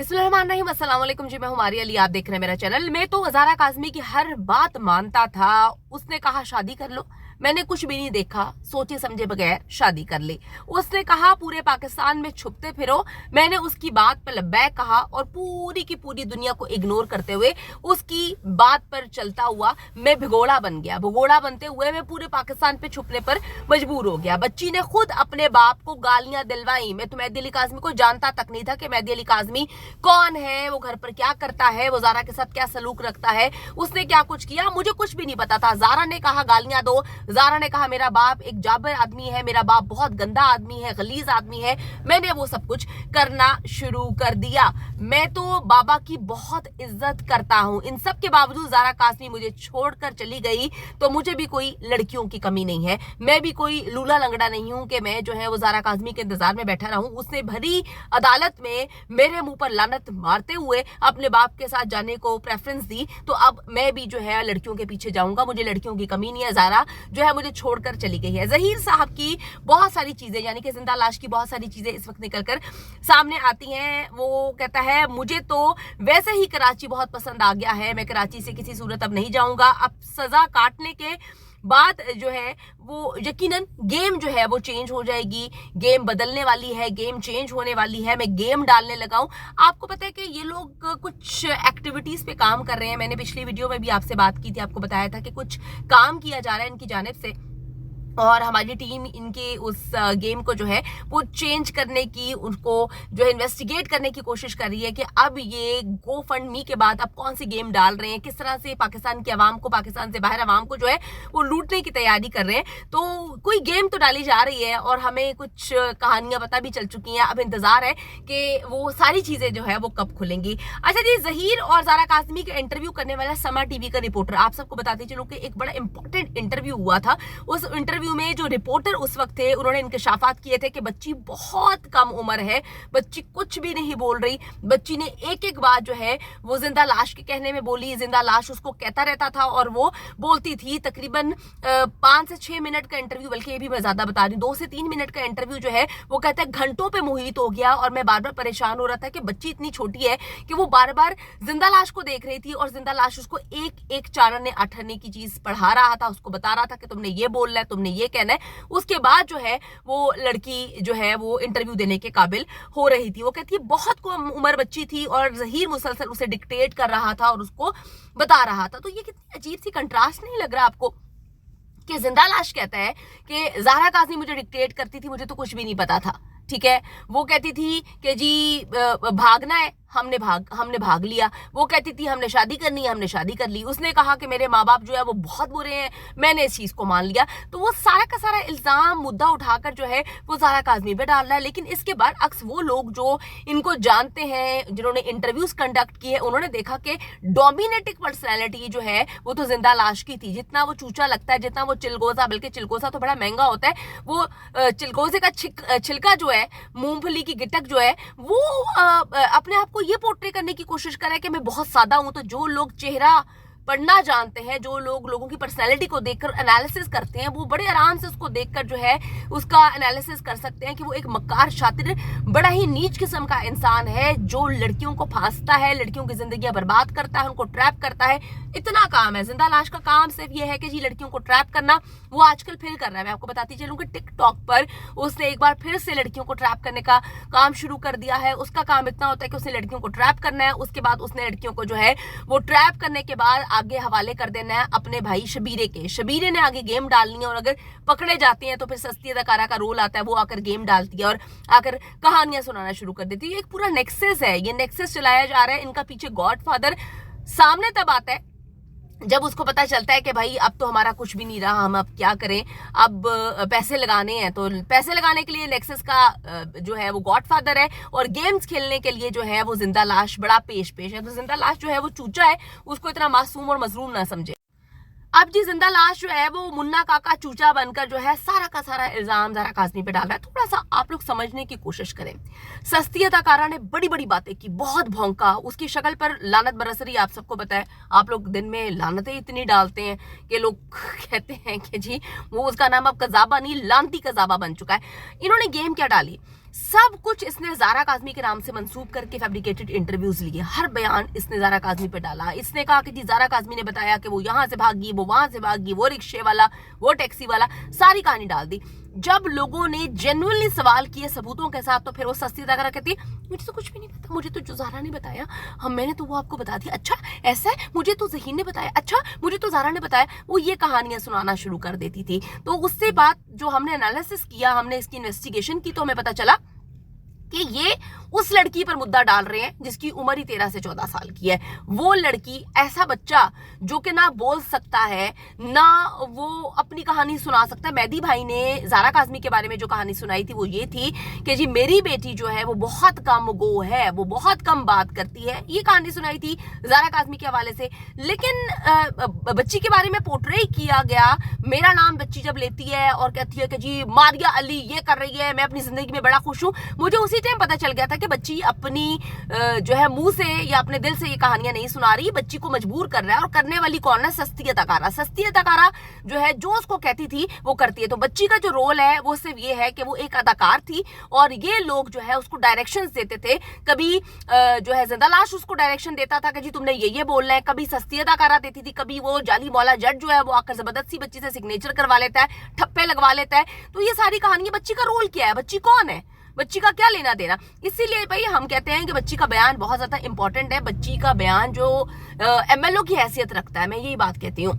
बिस्मिल्लाहिर्रहमानिर्रहीम, अस्सलाम वालेकुम जी। मैं हूं मारिया अली, आप देख रहे हैं मेरा चैनल। मैं तो ज़ारा काज़मी की हर बात मानता था। उसने कहा शादी कर लो, मैंने कुछ भी नहीं देखा, सोचे समझे बगैर शादी कर ली। उसने कहा पूरे पाकिस्तान में छुपते फिरो, मैंने उसकी बात पर लब्बैक कहा और पूरी की पूरी दुनिया को इग्नोर करते हुए उसकी बात पर चलता हुआ मैं भगोड़ा बन गया। भगोड़ा बनते हुए मैं पूरे पाकिस्तान पे छुपने पर मजबूर हो गया। बच्ची ने खुद अपने बाप को गालियां दिलवाई। मैं तो मेहदी अली काज़मी को जानता तक नहीं था कि मेहदी अली काज़मी कौन है, वो घर पर क्या करता है, वो ज़ारा के साथ क्या सलूक रखता है, उसने क्या कुछ किया, मुझे कुछ भी नहीं पता था। ज़ारा ने कहा गालियां दो, ज़ारा ने कहा मेरा बाप एक जाबिर आदमी है, मेरा बाप बहुत गंदा आदमी है, गलीज आदमी है। मैंने वो सब कुछ करना शुरू कर दिया। मैं तो बाबा की बहुत इज्जत करता हूँ। इन सब के बावजूद ज़ारा काज़मी मुझे छोड़कर चली गई तो मुझे भी कोई लड़कियों की कमी नहीं है। मैं भी कोई लूला लंगड़ा नहीं हूँ कि मैं जो है वो ज़ारा काज़मी के इंतजार में बैठा रहूं। उसने भरी अदालत में मेरे मुंह पर लानत मारते हुए अपने बाप के साथ जाने को प्रेफरेंस दी, तो अब मैं भी जो है लड़कियों के पीछे जाऊंगा। मुझे लड़कियों की कमी नहीं है। ज़ारा जो है मुझे छोड़कर चली गई है। ज़हीर साहब की बहुत सारी चीजें, यानी कि जिंदा लाश की बहुत सारी चीजें इस वक्त निकलकर सामने आती हैं। वो कहता है मुझे तो वैसे ही कराची बहुत पसंद आ गया है, मैं कराची से किसी सूरत अब नहीं जाऊंगा। अब सजा काटने के बात जो है वो यकीनन गेम जो है वो चेंज हो जाएगी, गेम बदलने वाली है, गेम चेंज होने वाली है। मैं गेम डालने लगा हूं। आपको पता है कि ये लोग कुछ एक्टिविटीज पे काम कर रहे हैं। मैंने पिछली वीडियो में भी आपसे बात की थी, आपको बताया था कि कुछ काम किया जा रहा है इनकी जानिब से और हमारी टीम इनके उस गेम को जो है वो चेंज करने की, उनको जो है इन्वेस्टिगेट करने की कोशिश कर रही है कि अब ये गो फंड मी के बाद अब कौन सी गेम डाल रहे हैं, किस तरह से पाकिस्तान की आवाम को, पाकिस्तान से बाहर आवाम को जो है वो लूटने की तैयारी कर रहे हैं। तो कोई गेम तो डाली जा रही है और हमें कुछ कहानियां पता भी चल चुकी हैं। अब इंतजार है कि वो सारी चीजें जो है वो कब खुलेंगी। अच्छा जी, ज़हीर और ज़ारा काज़मी का इंटरव्यू करने वाला समा टीवी का रिपोर्टर, आप सबको बताते चलो कि एक बड़ा इंपॉर्टेंट इंटरव्यू हुआ था। उस इंटरव्यू में जो रिपोर्टर उस वक्त थे उन्होंने इंकशाफात किए थे कि बच्ची बहुत कम उम्र है, बच्ची कुछ भी नहीं बोल रही। बच्ची ने एक एक बात जो है वो जिंदा लाश के कहने में बोली। जिंदा लाश उसको कहता रहता था और वो बोलती थी। तकरीबन 5 से 6 मिनट का इंटरव्यू, बल्कि ये भी मैं ज्यादा बता रही हूँ, 2 से 3 मिनट का इंटरव्यू जो है वो कहता है घंटों पे मोहित हो गया। और मैं बार बार परेशान हो रहा था कि बच्ची इतनी छोटी है कि वो बार बार जिंदा लाश को देख रही थी और जिंदा लाश उसको एक एक चारने अठरने की चीज पढ़ा रहा था, उसको बता रहा था कि तुमने ये बोलना है, तुमने ये कहना है। उसके बाद जो है वो लड़की जो है वो इंटरव्यू देने के काबिल हो रही थी। वो कहती है बहुत कम उम्र बच्ची थी और ज़हीर मुसलसल उसे डिक्टेट कर रहा था और उसको बता रहा था। तो ये कितनी अजीब सी कंट्रास्ट नहीं लग रहा आपको कि जिंदा लाश कहता है कि ज़ारा काज़मी मुझे डिक्टेट करती थी, मुझे तो कुछ भी नहीं पता था। ठीक है, वो कहती थी कि जी भागना है, हमने भाग लिया। वो कहती थी हमने शादी करनी है, हमने शादी कर ली। उसने कहा कि मेरे माँ बाप जो है वो बहुत बुरे हैं, मैंने इस चीज को मान लिया। तो वो सारा का सारा इल्जाम मुद्दा उठाकर जो है वो ज़ारा काज़मी पे डाल रहा है। लेकिन इसके बाद अक्स वो लोग जो इनको जानते हैं, जिन्होंने इंटरव्यूज कंडक्ट किए, उन्होंने देखा कि डोमिनेटिंग पर्सनैलिटी जो है वो तो जिंदा लाश की थी। जितना वो चूचा लगता है, जितना वो चिलगोजा, बल्कि चिलगोजा तो बड़ा महंगा होता है, वो चिलगोजे का छिलका जो है, मूंगफली की गिटक जो है, वो अपने आप को ये पोर्ट्रे करने की कोशिश कर रहा है कि मैं बहुत सादा हूं। तो जो लोग चेहरा पढ़ना जानते हैं, जो लोग लोगों की पर्सनैलिटी को देखकर एनालिसिस करते हैं, वो बड़े आराम से उसको देखकर जो है उसका एनालिसिस कर सकते हैं कि वो एक मक्कार, शातिर, बड़ा ही नीच किस्म का इंसान है जो लड़कियों को फांसता है, लड़कियों की जिंदगी बर्बाद करता है, उनको ट्रैप करता है। इतना काम है जिंदा लाश का। काम सिर्फ ये है कि जी लड़कियों को ट्रैप करना। वो आजकल फिर कर रहा है। मैं आपको बताती चलूं कि टिकटॉक पर उसने एक बार फिर से लड़कियों को ट्रैप करने का काम शुरू कर दिया है। उसका काम इतना होता है कि उसने लड़कियों को ट्रैप करना है, उसके बाद उसने लड़कियों को जो है वो ट्रैप करने के बाद आगे हवाले कर देना है अपने भाई शबीरे के। शबीरे ने आगे गेम डालनी है और अगर पकड़े जाते हैं तो फिर सस्ती अदाकारा का रोल आता है, वो आकर गेम डालती है और आकर कहानियां सुनाना शुरू कर देती है। एक पूरा नेक्सस है, ये नेक्सस चलाया जा रहा है। इनका पीछे गॉडफादर सामने तब आता है जब उसको पता चलता है कि भाई अब तो हमारा कुछ भी नहीं रहा, हम अब क्या करें, अब पैसे लगाने हैं। तो पैसे लगाने के लिए नेक्सस का जो है वो गॉडफादर है और गेम्स खेलने के लिए जो है वो जिंदा लाश बड़ा पेश है। तो जिंदा लाश जो है वो चूचा है, उसको इतना मासूम और मजलूम ना समझे। अब जी जिंदा लाश जो है वो मुन्ना काका चूचा बनकर जो है सारा का सारा इल्जाम ज़ारा काज़मी पे डाल रहा है। थोड़ा सा आप लोग समझने की कोशिश करें। सस्ती अदाकारा ने बड़ी बड़ी बातें की, बहुत भौंका, उसकी शक्ल पर लानत बरस रही है। आप सबको पता है, आप लोग दिन में लानतें इतनी डालते हैं कि लोग कहते हैं कि जी वो उसका नाम अब कजाबा नहीं लानती कजाबा बन चुका है। इन्होंने गेम क्या डाली, सब कुछ इसने ज़ारा काज़मी के नाम से मंसूब करके फैब्रिकेटेड इंटरव्यूज लिए, हर बयान इसने ज़ारा काज़मी पे डाला। इसने कहा कि जी ज़ारा काज़मी ने बताया कि वो यहाँ से भागी, वो वहां से भागी, वो रिक्शे वाला, वो टैक्सी वाला, सारी कहानी डाल दी। जब लोगों ने जेन्युइनली सवाल किए सबूतों के साथ, तो फिर वो सस्ती तगड़ा कहती है मुझे तो कुछ भी नहीं पता, मुझे तो जो ज़ारा ने बताया, हम मैंने तो वो आपको बता दिया। अच्छा ऐसा है, मुझे तो ज़हीन ने बताया, अच्छा मुझे तो ज़ारा ने बताया। वो ये कहानियां सुनाना शुरू कर देती थी। तो उससे बात जो हमने एनालिसिस किया, हमने इसकी इन्वेस्टिगेशन की, तो हमें पता चला कि ये उस लड़की पर मुद्दा डाल रहे हैं जिसकी उम्र ही 13 से 14 साल की है। वो लड़की, ऐसा बच्चा जो कि ना बोल सकता है ना वो अपनी कहानी सुना सकता है। मेहदी भाई ने ज़ारा काज़मी के बारे में जो कहानी सुनाई थी वो ये थी कि जी मेरी बेटी जो है वो बहुत कम गो है, वो बहुत कम बात करती है। ये कहानी सुनाई थी ज़ारा काज़मी के हवाले से। लेकिन बच्ची के बारे में पोर्ट्रे किया गया, मेरा नाम बच्ची जब लेती है और कहती है कि जी मारिया अली ये कर रही है, मैं अपनी जिंदगी में बड़ा खुश हूँ, मुझे उसी टाइम पता चल गया था कि बच्ची अपनी जो है मुंह से या अपने दिल से ये कहानियां नहीं सुना रही, बच्ची को मजबूर कर रहा है। और करने वाली कौन है? सस्ती अदाकारा। सस्ती अदाकारा जो है जो उसको कहती थी वो करती है। तो बच्ची का जो रोल है वो सिर्फ ये है कि वो एक अदाकार थी और ये लोग जो है उसको डायरेक्शंस देते थे। कभी जो है जिंदा लाश उसको डायरेक्शन देता था कि जी तुमने ये बोलना है, कभी सस्ती अदाकारा देती थी, कभी वो जाली मौला जट जो है वो आकर जबरदस्ती बच्ची से सिग्नेचर करवा लेता है, ठप्पे लगवा लेता है। तो ये सारी कहानी, बच्ची का रोल क्या है, बच्ची कौन है, बच्ची का क्या लेना देना। इसीलिए भाई हम कहते हैं कि बच्ची का बयान बहुत ज्यादा इंपॉर्टेंट है। बच्ची का बयान जो एमएलओ की हैसियत रखता है, मैं यही बात कहती हूँ,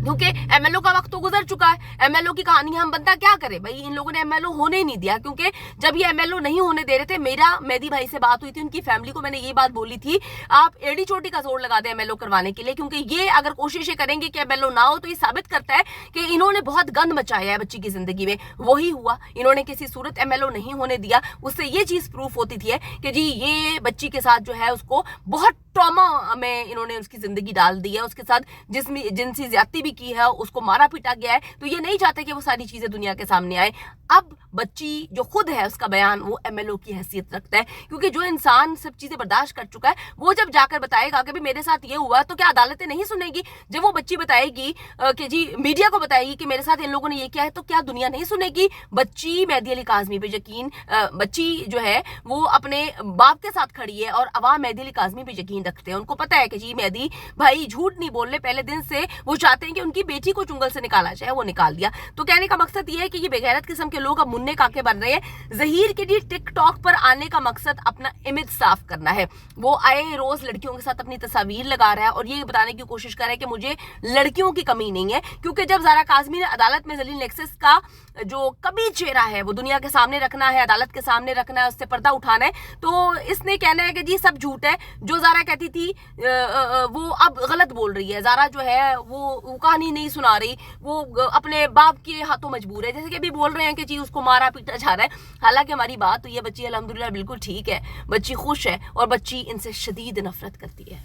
क्योंकि एमएलओ का वक्त तो गुजर चुका है। एमएलओ की कहानी हम बनता क्या करे भाई, इन लोगों ने एमएलओ होने नहीं दिया। क्योंकि जब ये एमएलओ नहीं होने दे रहे थे, मेरा मेहदी भाई से बात हुई थी, उनकी फैमिली को मैंने ये बात बोली थी, आप एड़ी चोटी का जोर लगा दें एमएलओ करवाने के लिए, क्योंकि ये अगर कोशिशें करेंगे कि एमएलओ ना हो तो ये साबित करता है कि इन्होंने बहुत गंद मचाया है बच्ची की जिंदगी में। वही हुआ, इन्होंने किसी सूरत एमएलओ नहीं होने दिया। उससे ये चीज प्रूफ होती थी कि जी ये बच्ची के साथ जो है उसको बहुत ट्रॉमा में इन्होंने उसकी जिंदगी डाल दी है, उसके साथ जिनसी ज्यादती भी की है, उसको मारा पीटा गया है। तो ये नहीं चाहते कि वो सारी चीजें दुनिया के सामने आए। अब बच्ची जो खुद है उसका बयान वो एमएलओ की हैसियत रखता है, क्योंकि जो इंसान सब चीजें बर्दाश्त कर चुका है वो जब जाकर बताएगा कि भी मेरे साथ ये हुआ, तो क्या अदालतें नहीं सुनेगी? जब वो बच्ची बताएगी कि जी मीडिया को बताएगी कि मेरे साथ इन लोगों ने ये किया है, तो क्या दुनिया नहीं सुनेगी? बच्ची मेहदी अली काज़मी पे यकीन, बच्ची जो है वो अपने बाप के साथ खड़ी है और अवाम मेहदी अली काज़मी पे यकीन रखते हैं। उनको पता है कि जी मेहदी भाई झूठ नहीं बोल रहे, पहले दिन से वो चाहते हैं कि उनकी बेटी को चुंगल से निकाला जाए, वो निकाल दिया। तो कहने का मकसद ये है कि ये बेगैरत किस्म के लोग अब मुन्ने काके बन रहे हैं। ज़हीर के लिए टिकटॉक पर आने का मकसद अपना इमेज साफ करना है। वो आए रोज लड़कियों के साथ अपनी तस्वीर लगा रहा है और ये बताने की कोशिश कर रहा है कि मुझे लड़कियों की कमी नहीं है। क्योंकि जब ज़ारा काज़मी ने अदालत में जलील नेक्सस का जो कभी चेहरा है वो दुनिया के सामने रखना है, अदालत के सामने रखना है, उससे पर्दा उठाना है, तो इसने कहना है कि जी सब झूठ है। जो ज़ारा कहती थी वो अब गलत बोल रही है। ज़ारा जो है वो कहानी नहीं सुना रही, वो अपने बाप के हाथों मजबूर है। जैसे कि अभी बोल रहे हैं कि जी उसको मारा पीटा जा रहा है, हालांकि हमारी बात तो ये बच्ची अल्हम्दुलिल्लाह बिल्कुल ठीक है, बच्ची खुश है और बच्ची इनसे शदीद नफरत करती है।